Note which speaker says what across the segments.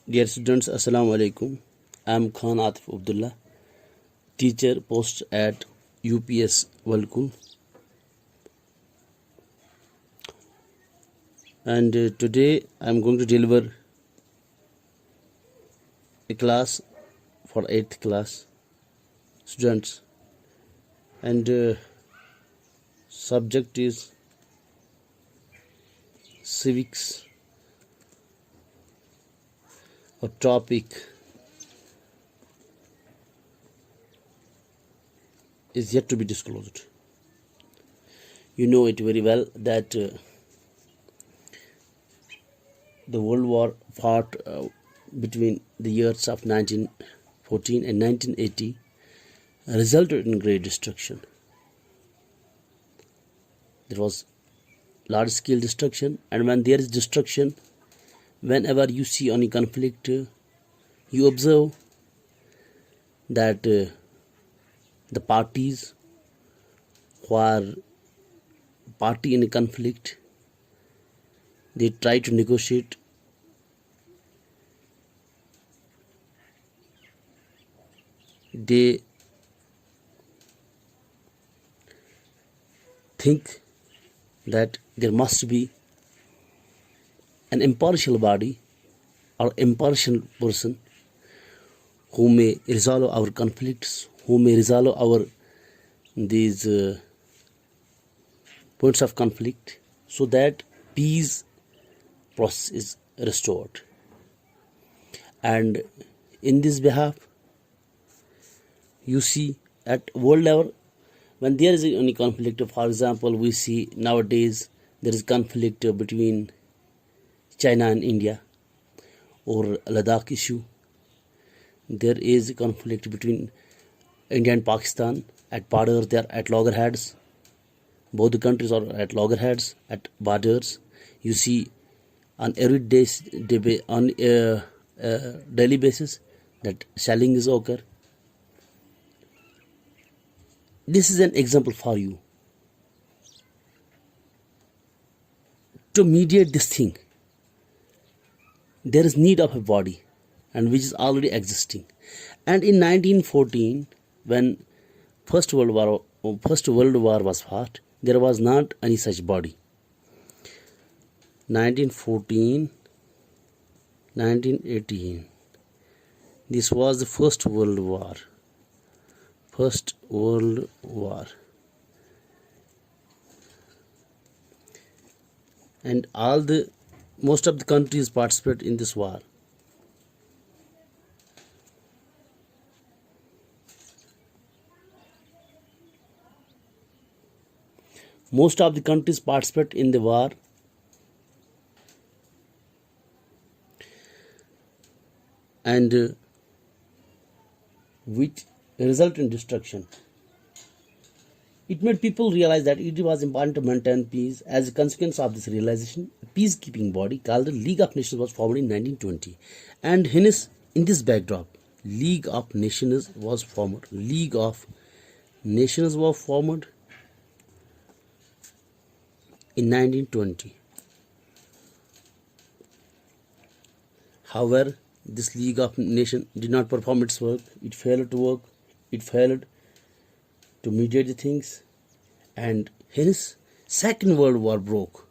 Speaker 1: Dear students, Assalamu alaikum. I am Khan Atif Abdullah, teacher post at UPS Walkun, and today I am going to deliver a class for 8th class students, and subject is civics, or topic is yet to be disclosed. You know it very well that the World War fought between the years of 1914 and 1980 resulted in great destruction. There was large scale destruction, and when there is destruction, whenever you see any conflict, you observe that the parties who are party in a conflict, they try to negotiate. They think that there must be an impartial body or impartial person who may resolve our conflicts, who may resolve our these points of conflict, so that peace process is restored. And in this behalf, you see at world level, when there is any conflict, for example, we see nowadays there is conflict between China and India, or Ladakh issue. There is a conflict between India and Pakistan at borders. They are at loggerheads. Both the countries are at loggerheads, at borders. You see on every day, on daily basis, that shelling is occur. This is an example for you to mediate this thing. There is need of a body, and which is already existing. And in 1914, when First World War was fought, there was not any such body. 1914, 1918. This was the First World War. First World War. And most of the countries participate in this war. Most of the countries participate in the war, and which result in destruction. It made people realize that it was important to maintain peace. As a consequence of this realization, a peacekeeping body called the League of Nations was formed in 1920. And hence, in this backdrop, League of Nations was formed. League of Nations was formed in 1920. However, this League of Nations did not perform its work. It failed to work. It failed to mediate the things, and hence Second World War broke.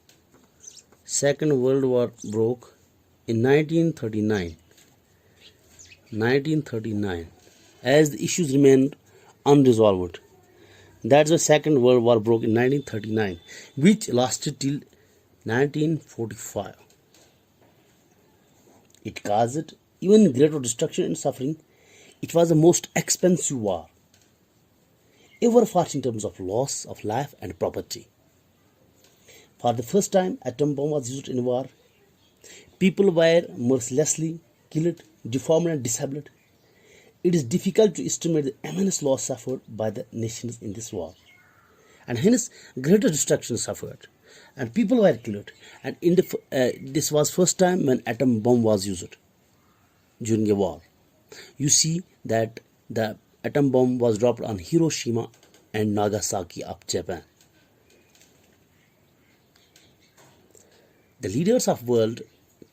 Speaker 1: Second World War broke in 1939. 1939, as the issues remained unresolved. That's why Second World War broke in 1939, which lasted till 1945. It caused even greater destruction and suffering. It was the most expensive war ever fought in terms of loss of life and property. For the first time, atom bomb was used in war. People were mercilessly killed, deformed and disabled. It is difficult to estimate the immense loss suffered by the nations in this war, and hence greater destruction suffered, and people were killed. And this was first time when atom bomb was used during a war. You see that the atom bomb was dropped on Hiroshima and Nagasaki of Japan. The leaders of the world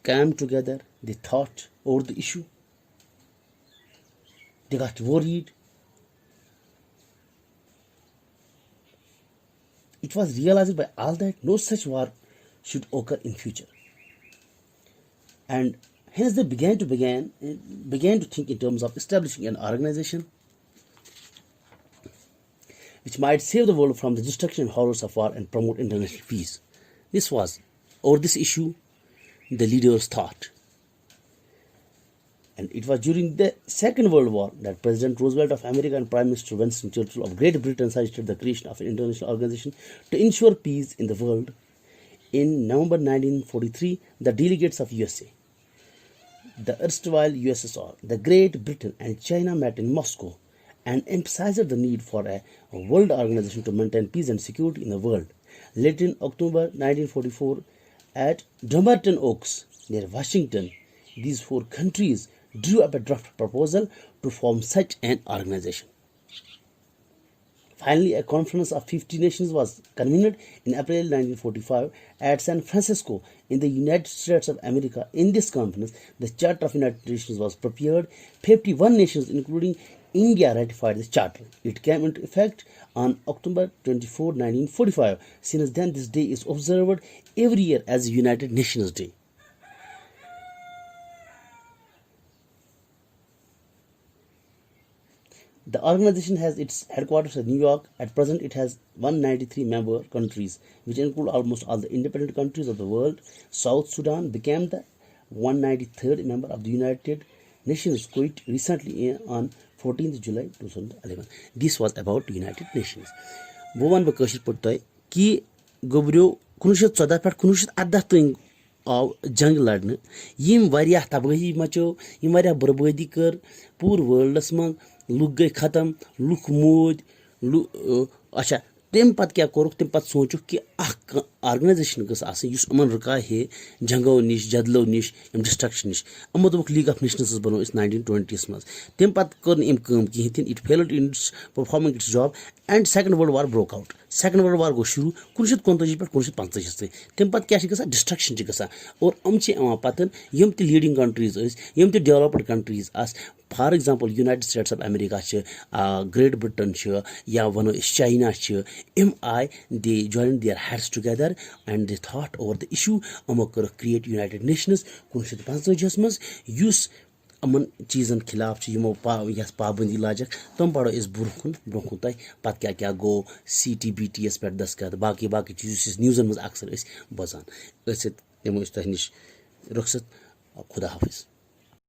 Speaker 1: came together. They thought over the issue. They got worried. It was realized by all that no such war should occur in future. And hence they began to think in terms of establishing an organization which might save the world from the destruction and horrors of war and promote international peace. This was, over this issue, the leaders thought. And it was during the Second World War that President Roosevelt of America and Prime Minister Winston Churchill of Great Britain suggested the creation of an international organization to ensure peace in the world. In November 1943, the delegates of USA, the erstwhile USSR, the Great Britain and China met in Moscow and emphasized the need for a world organization to maintain peace and security in the world. Later in October 1944, at Dumbarton Oaks, near Washington, these four countries drew up a draft proposal to form such an organization. Finally, a conference of 50 nations was convened in April 1945 at San Francisco in the United States of America. In this conference, the Charter of United Nations was prepared. 51 nations, including India, ratified the charter. It came into effect on October 24, 1945. Since then, this day is observed every year as United Nations Day. The organization has its headquarters in New York. At present, it has 193 member countries, which include almost all the independent countries of the world. South Sudan became the 193rd member of the United Nations quite recently on 14th July 2011. This was about United Nations. Bh one बह कशिर पट तय कि गोब्रियो 1914 पे 1918 तक आव जंग लड़ने यम वारियाह तबाही मचो यम वारियाह बर्बादी कर पूर वर्ल्डस मन लुक गई खत्म लुक मोद अच्छा तम पत क्या कोरुक तम पत सोचुक कि ऑर्गेनाइजेशन गस आसन युस अमन रुका है जंगो निश जदलो निश एम डिस्ट्रक्शन निश अमो दोक लीग ऑफ नेशंस बनो इस 1920s मज तम पत कर एम कम कहीं it failed in performing its job and second world war broke out second world war गो शुरू 1939 पे 1945 तम पत क्या गसा डिस्ट्रक्शन गसा और अम पतन यम त leading countries um the developed countries as for example United States of America Great Britain या वनो चाइना एम आई they join their heads together and they thought over the issue अमो कर क्रिएट यूनाइटेड नेशंस 1945 मज युस अमन चीज़न खिलाफ यमो पाबंदी लाजक तम पड़ो इस ब्रोह तय पत क्या क्या गो CTBTS पे दस्खत बाकी बाकी चीज़ न्यूज़न मज अक्सर बजान दिमो तह निश रुखसत खुदा हाफिज।